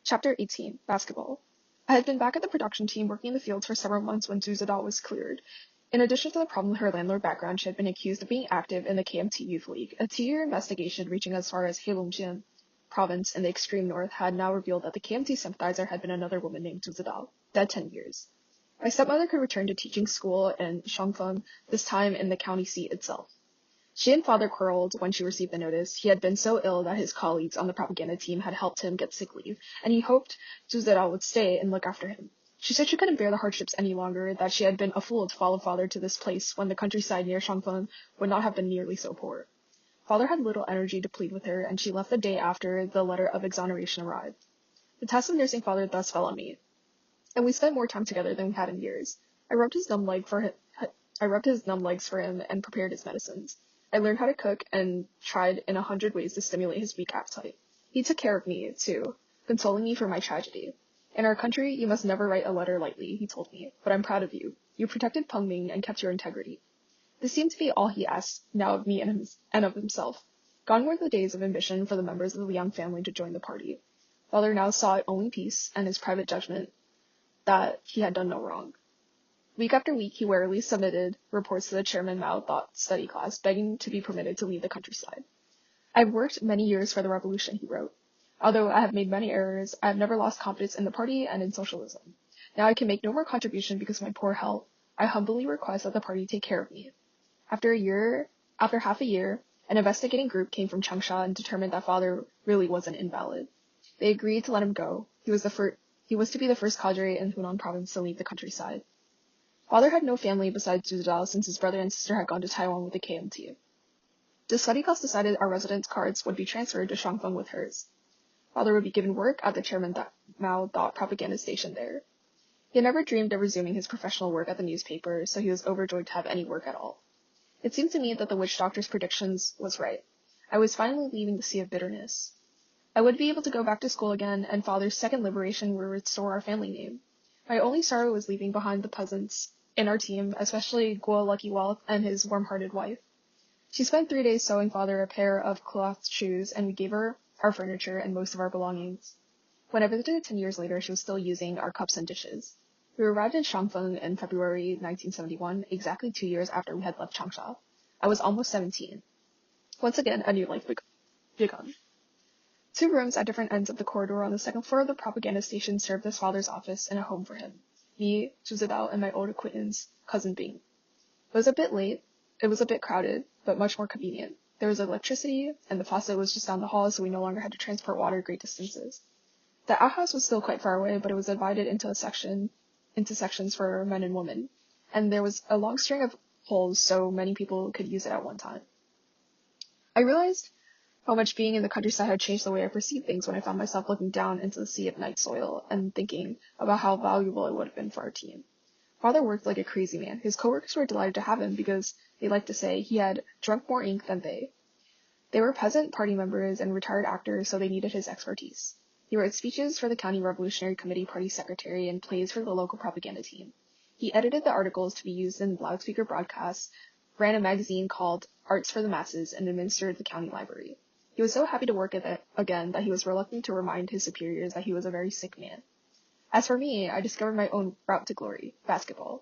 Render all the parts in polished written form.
Chapter 18, Basketball. I had been back at the production team working in the fields for several months when Judith was cleared. In addition to the problem with her landlord background, she had been accused of being active in the KMT Youth League. A 2-year investigation reaching as far as Heilongjiang province in the extreme north had now revealed that the KMT sympathizer had been another woman named Judith, dead 10 years. My stepmother could return to teaching school in Shangfeng, this time in the county seat itself. She and father quarreled when she received the notice. He had been so ill that his colleagues on the propaganda team had helped him get sick leave, and he hoped Zuzera would stay and look after him. She said she couldn't bear the hardships any longer, that she had been a fool to follow father to this place when the countryside near Shangfeng would not have been nearly so poor. Father had little energy to plead with her, and she left the day after the letter of exoneration arrived. The task of nursing father thus fell on me, and we spent more time together than we had in years. I rubbed his numb legs for him and prepared his medicines. I learned how to cook and tried in 100 ways to stimulate his weak appetite. He took care of me, too, consoling me for my tragedy. In our country, you must never write a letter lightly, he told me, but I'm proud of you. You protected Peng Ming and kept your integrity. This seemed to be all he asked now of me and of himself. Gone were the days of ambition for the members of the Liang family to join the party. Father now sought only peace and his private judgment that he had done no wrong. Week after week, he warily submitted reports to the Chairman Mao Thought study class, begging to be permitted to leave the countryside. I've worked many years for the revolution, he wrote. Although I have made many errors, I have never lost confidence in the party and in socialism. Now I can make no more contribution because of my poor health. I humbly request that the party take care of me. After half a year, an investigating group came from Changsha and determined that father really was an invalid. They agreed to let him go. He was to be the first cadre in Hunan province to leave the countryside. Father had no family besides Zhuzhao since his brother and sister had gone to Taiwan with the KMT. The study class decided our residence cards would be transferred to Shangfeng with hers. Father would be given work at the Chairman Mao Thought propaganda station there. He had never dreamed of resuming his professional work at the newspaper, so he was overjoyed to have any work at all. It seemed to me that the witch doctor's predictions was right. I was finally leaving the sea of bitterness. I would be able to go back to school again, and father's second liberation would restore our family name. My only sorrow was leaving behind the peasants in our team, especially Guo Lucky Wealth and his warm-hearted wife. She spent 3 days sewing father a pair of cloth shoes, and we gave her our furniture and most of our belongings. When I visited 10 years later, she was still using our cups and dishes. We arrived in Shangfeng in February 1971, exactly 2 years after we had left Changsha. I was almost 17. Once again, a new life begun. 2 rooms at different ends of the corridor on the second floor of the propaganda station served as father's office and a home for him. Me, Zhu Zidao, and my old acquaintance, cousin Bing. It was a bit late, it was a bit crowded, but much more convenient. There was electricity, and the faucet was just down the hall, so we no longer had to transport water great distances. The outhouse was still quite far away, but it was divided into sections for men and women, and there was a long string of holes so many people could use it at one time. I realized how much being in the countryside had changed the way I perceived things when I found myself looking down into the sea of night soil and thinking about how valuable it would have been for our team. Father worked like a crazy man. His coworkers were delighted to have him because they liked to say he had drunk more ink than they. They were peasant party members and retired actors, so they needed his expertise. He wrote speeches for the County Revolutionary Committee party secretary and plays for the local propaganda team. He edited the articles to be used in loudspeaker broadcasts, ran a magazine called Arts for the Masses, and administered the county library. He was so happy to work again that he was reluctant to remind his superiors that he was a very sick man. As for me, I discovered my own route to glory, basketball.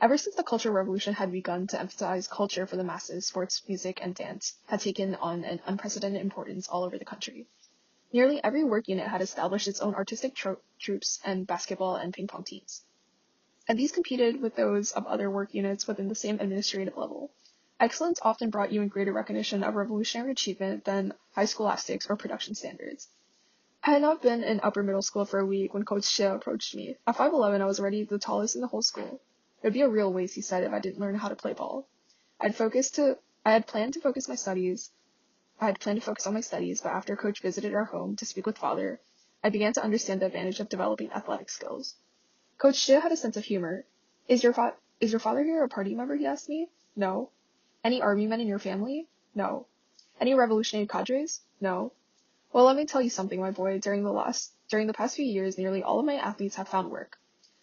Ever since the Cultural Revolution had begun to emphasize culture for the masses, sports, music, and dance had taken on an unprecedented importance all over the country. Nearly every work unit had established its own artistic troops and basketball and ping pong teams. And these competed with those of other work units within the same administrative level. Excellence often brought you in greater recognition of revolutionary achievement than high scholastics or production standards. I had not been in upper middle school for a week when Coach Shapiro approached me. At 5'11", I was already the tallest in the whole school. It would be a real waste, he said, if I didn't learn how to play ball. I had planned to focus on my studies, but after Coach visited our home to speak with father, I began to understand the advantage of developing athletic skills. Coach Shapiro had a sense of humor. Is your father here a party member, he asked me. No. Any army men in your family? No. Any revolutionary cadres? No. Well, let me tell you something, my boy. During the past few years, nearly all of my athletes have found work.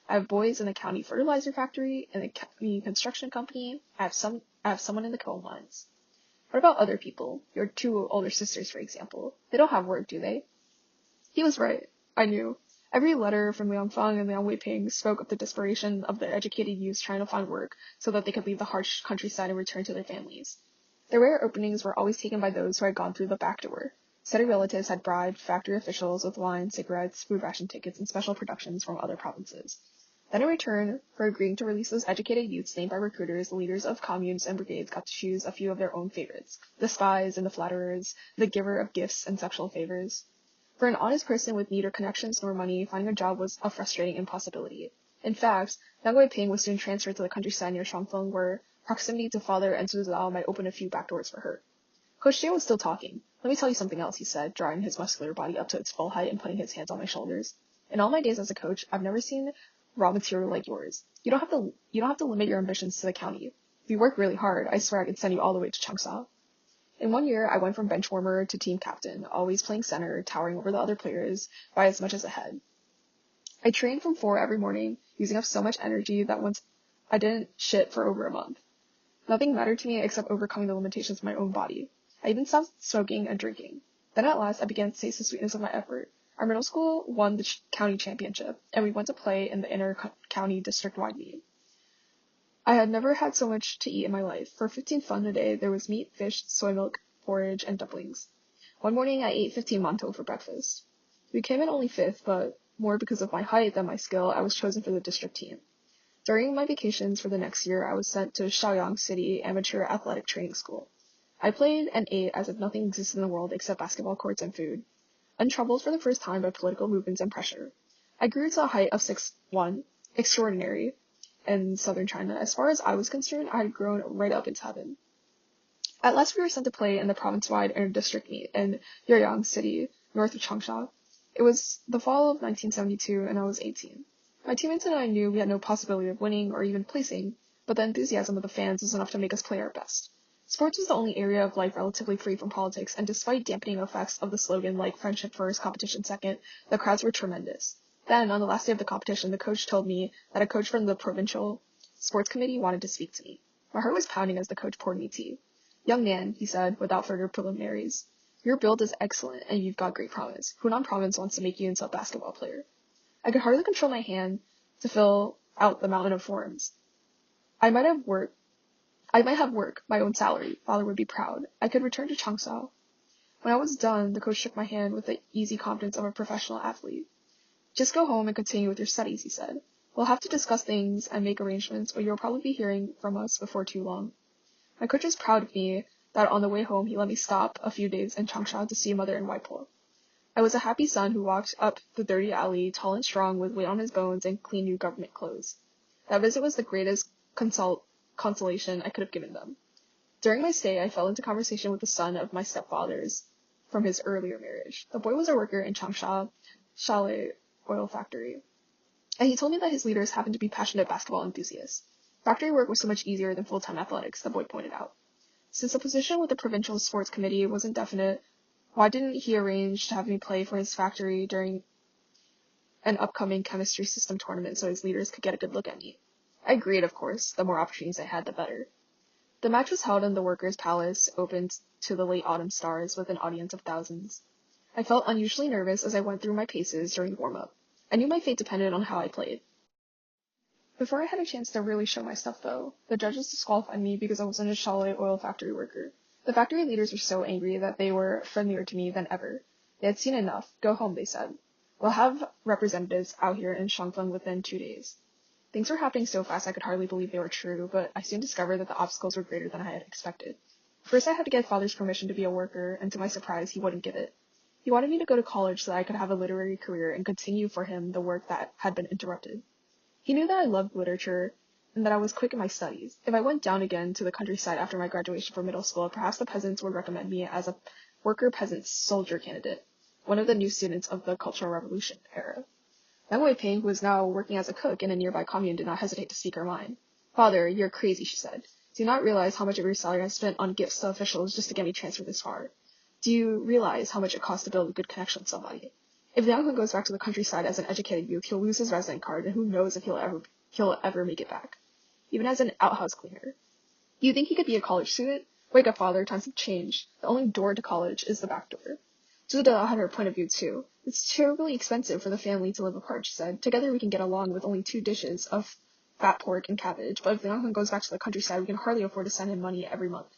I have boys in the county fertilizer factory, in the county construction company. I have someone in the coal mines. What about other people? Your 2 older sisters, for example. They don't have work, do they? He was right. I knew. Every letter from Liang and Liang Weiping spoke of the desperation of the educated youths trying to find work so that they could leave the harsh countryside and return to their families. The rare openings were always taken by those who had gone through the back door. Steady relatives had bribed factory officials with wine, cigarettes, food ration tickets, and special productions from other provinces. Then in return for agreeing to release those educated youths named by recruiters, the leaders of communes and brigades got to choose a few of their own favorites, the spies and the flatterers, the giver of gifts and sexual favors. For an honest person with neither connections nor money, finding a job was a frustrating impossibility. In fact, Yang Weiping was soon transferred to the countryside near Shangfeng, where proximity to father and Zuzao might open a few back doors for her. Coach Jay was still talking. Let me tell you something else, he said, drawing his muscular body up to its full height and putting his hands on my shoulders. In all my days as a coach, I've never seen raw material like yours. You don't have to limit your ambitions to the county. If you work really hard, I swear I could send you all the way to Changsha. In 1 year, I went from bench warmer to team captain, always playing center, towering over the other players by as much as a head. I trained from 4 every morning, using up so much energy that once I didn't shit for over a month. Nothing mattered to me except overcoming the limitations of my own body. I even stopped smoking and drinking. Then at last, I began to taste the sweetness of my effort. Our middle school won the county championship, and we went to play in the inter-county district-wide meet. I had never had so much to eat in my life. For 15 fun a day, there was meat, fish, soy milk, porridge, and dumplings. One morning, I ate 15 mantou for breakfast. We came in only 5th, but more because of my height than my skill, I was chosen for the district team. During my vacations for the next year, I was sent to Shaoyang City Amateur Athletic Training School. I played and ate as if nothing existed in the world except basketball courts and food, untroubled for the first time by political movements and pressure. I grew to a height of 6'1", extraordinary, in southern China. As far as I was concerned, I had grown right up into heaven. At last we were sent to play in the province-wide inter-district meet in Yueyang City, north of Changsha. It was the fall of 1972, and I was 18. My teammates and I knew we had no possibility of winning or even placing, but the enthusiasm of the fans was enough to make us play our best. Sports was the only area of life relatively free from politics, and despite dampening effects of the slogan like friendship first, competition second, the crowds were tremendous. Then, on the last day of the competition, the coach told me that a coach from the provincial sports committee wanted to speak to me. My heart was pounding as the coach poured me tea. Young man, he said, without further preliminaries, your build is excellent and you've got great promise. Hunan province wants to make you into a basketball player. I could hardly control my hand to fill out the mountain of forms. I might have work, my own salary. Father would be proud. I could return to Changsha. When I was done, the coach shook my hand with the easy confidence of a professional athlete. Just go home and continue with your studies, he said. We'll have to discuss things and make arrangements, but you'll probably be hearing from us before too long. My coach was proud of me that on the way home he let me stop a few days in Changsha to see mother in Waipo. I was a happy son who walked up the dirty alley, tall and strong, with weight on his bones and clean new government clothes. That visit was the greatest consolation I could have given them. During my stay, I fell into conversation with the son of my stepfathers from his earlier marriage. The boy was a worker in Changsha Chalet oil factory, and he told me that his leaders happened to be passionate basketball enthusiasts. Factory work was so much easier than full-time athletics, the boy pointed out. Since the position with the provincial sports committee was indefinite, why didn't he arrange to have me play for his factory during an upcoming chemistry system tournament so his leaders could get a good look at me? I agreed, of course. The more opportunities I had, the better. The match was held in the Workers' Palace, open to the late autumn stars, with an audience of thousands. I felt unusually nervous as I went through my paces during warm-up. I knew my fate depended on how I played. Before I had a chance to really show my stuff, though, the judges disqualified me because I wasn't a Chalet oil factory worker. The factory leaders were so angry that they were friendlier to me than ever. They had seen enough. Go home, they said. We'll have representatives out here in Shangfeng within 2 days. Things were happening so fast I could hardly believe they were true, but I soon discovered that the obstacles were greater than I had expected. First, I had to get father's permission to be a worker, and to my surprise, he wouldn't give it. He wanted me to go to college so that I could have a literary career and continue for him the work that had been interrupted. He knew that I loved literature and that I was quick in my studies. If I went down again to the countryside after my graduation from middle school, perhaps the peasants would recommend me as a worker-peasant soldier candidate, one of the new students of the Cultural Revolution era. Liang Weiping, who was now working as a cook in a nearby commune, did not hesitate to speak her mind. Father, you're crazy, she said. Do you not realize how much of your salary I spent on gifts to officials just to get me transferred this far? Do you realize how much it costs to build a good connection with somebody? If Liang goes back to the countryside as an educated youth, he'll lose his resident card, and who knows if he'll ever make it back. Even as an outhouse cleaner. You think he could be a college student? Wake up, father, times have changed. The only door to college is the back door. Judith had her point of view too. It's terribly expensive for the family to live apart, she said. Together we can get along with only 2 dishes of fat pork and cabbage, but if Liang goes back to the countryside, we can hardly afford to send him money every month.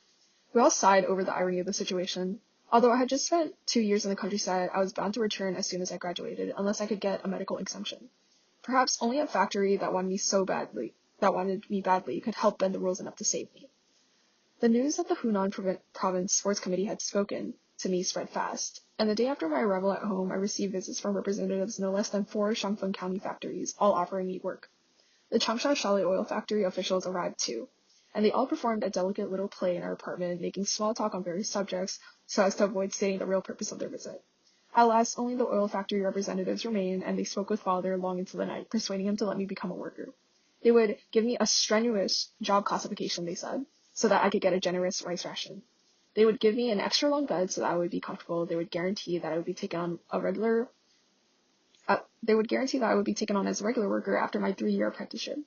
We all sighed over the irony of the situation. Although I had just spent 2 years in the countryside, I was bound to return as soon as I graduated, unless I could get a medical exemption. Perhaps only a factory that wanted me badly, could help bend the rules enough to save me. The news that the Hunan Province Sports Committee had spoken to me spread fast, and the day after my arrival at home, I received visits from representatives no less than 4 Shangfeng County factories, all offering me work. The Changsha Chalet Oil Factory officials arrived too, and they all performed a delicate little play in our apartment, making small talk on various subjects so as to avoid stating the real purpose of their visit. At last, only the oil factory representatives remained, and they spoke with father long into the night, persuading him to let me become a worker. They would give me a strenuous job classification, they said, so that I could get a generous rice ration. They would give me an extra long bed so that I would be comfortable. They would guarantee that I would be taken on as a regular worker after my 3-year apprenticeship.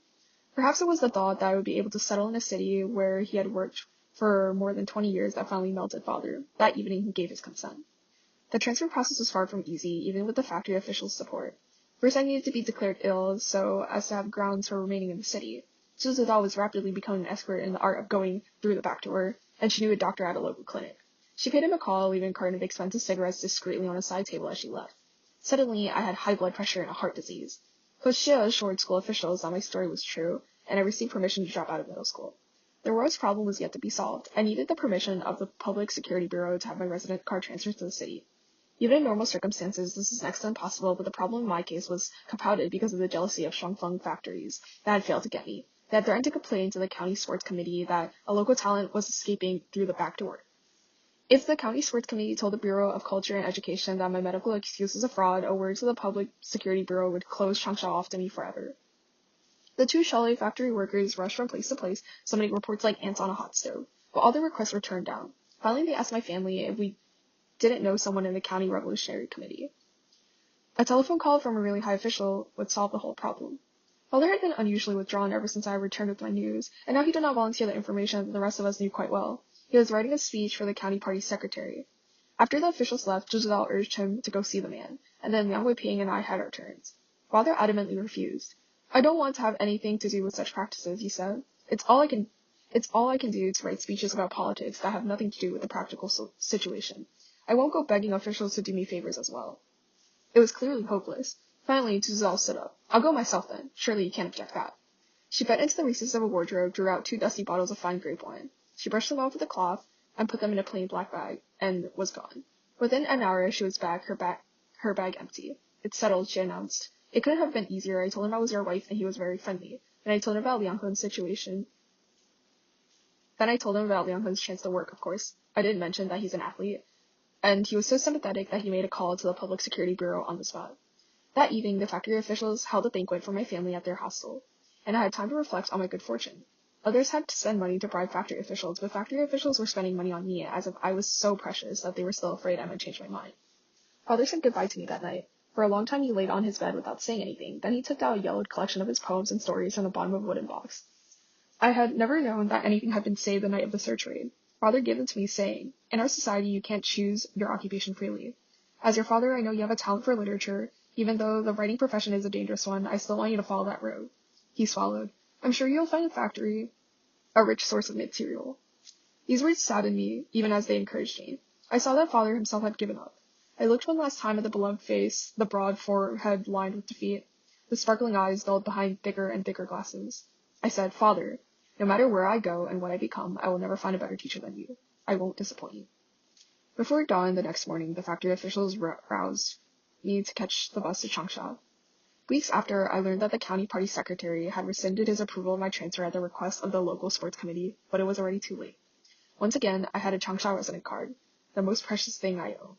Perhaps it was the thought that I would be able to settle in a city where he had worked for more than 20 years that finally melted father. That evening he gave his consent. The transfer process was far from easy, even with the factory officials' support. First I needed to be declared ill so as to have grounds for remaining in the city. Judith was rapidly becoming an expert in the art of going through the back door, and she knew a doctor at a local clinic. She paid him a call, leaving a carton of expensive cigarettes discreetly on a side table as she left. Suddenly, I had high blood pressure and a heart disease. Coach Xie assured school officials that my story was true, and I received permission to drop out of middle school. The worst problem was yet to be solved. I needed the permission of the Public Security Bureau to have my resident card transferred to the city. Even in normal circumstances, this is next to impossible, but the problem in my case was compounded because of the jealousy of Shangfeng factories that had failed to get me. They had threatened to complain to the county sports committee that a local talent was escaping through the back door. If the county sports committee told the Bureau of Culture and Education that my medical excuse was a fraud, a word to the Public Security Bureau would close Changsha off to me forever. The 2 chalet factory workers rushed from place to place, submitting reports like ants on a hot stove, but all their requests were turned down. Finally, they asked my family if we didn't know someone in the county revolutionary committee. A telephone call from a really high official would solve the whole problem. Father had been unusually withdrawn ever since I returned with my news, and now he did not volunteer the information that the rest of us knew quite well. He was writing a speech for the county party secretary. After the officials left, Judith urged him to go see the man, and then Liang Weiping and I had our turns. Father adamantly refused. I don't want to have anything to do with such practices, he said. It's all I can do to write speeches about politics that have nothing to do with the practical situation. I won't go begging officials to do me favors as well. It was clearly hopeless. Finally, Judith stood up. I'll go myself then. Surely you can't object that. She bent into the recess of a wardrobe, drew out 2 dusty bottles of fine grape wine. She brushed them off with a cloth and put them in a plain black bag, and was gone. Within an hour, she was back, her bag empty. It's settled, she announced. It couldn't have been easier. I told him I was your wife, and he was very friendly. Then I told him about Liang Hen's situation. Then I told him about Liang Hen's chance to work, of course. I didn't mention that he's an athlete. And he was so sympathetic that he made a call to the Public Security Bureau on the spot. That evening, the factory officials held a banquet for my family at their hostel, and I had time to reflect on my good fortune. Others had to spend money to bribe factory officials, but factory officials were spending money on me as if I was so precious that they were still afraid I might change my mind. Father said goodbye to me that night. For a long time he laid on his bed without saying anything. Then he took out a yellowed collection of his poems and stories from the bottom of a wooden box. I had never known that anything had been saved the night of the search raid. Father gave them to me, saying, "In our society you can't choose your occupation freely. As your father, I know you have a talent for literature. Even though the writing profession is a dangerous one, I still want you to follow that road." He swallowed. "I'm sure you'll find the factory a rich source of material." These words saddened me, even as they encouraged me. I saw that father himself had given up. I looked one last time at the beloved face, the broad forehead lined with defeat, the sparkling eyes dulled behind thicker and thicker glasses. I said, "Father, no matter where I go and what I become, I will never find a better teacher than you. I won't disappoint you." Before dawn the next morning, the factory officials roused me to catch the bus to Changsha. Weeks after, I learned that the county party secretary had rescinded his approval of my transfer at the request of the local sports committee, but it was already too late. Once again, I had a Changsha resident card, the most precious thing I own.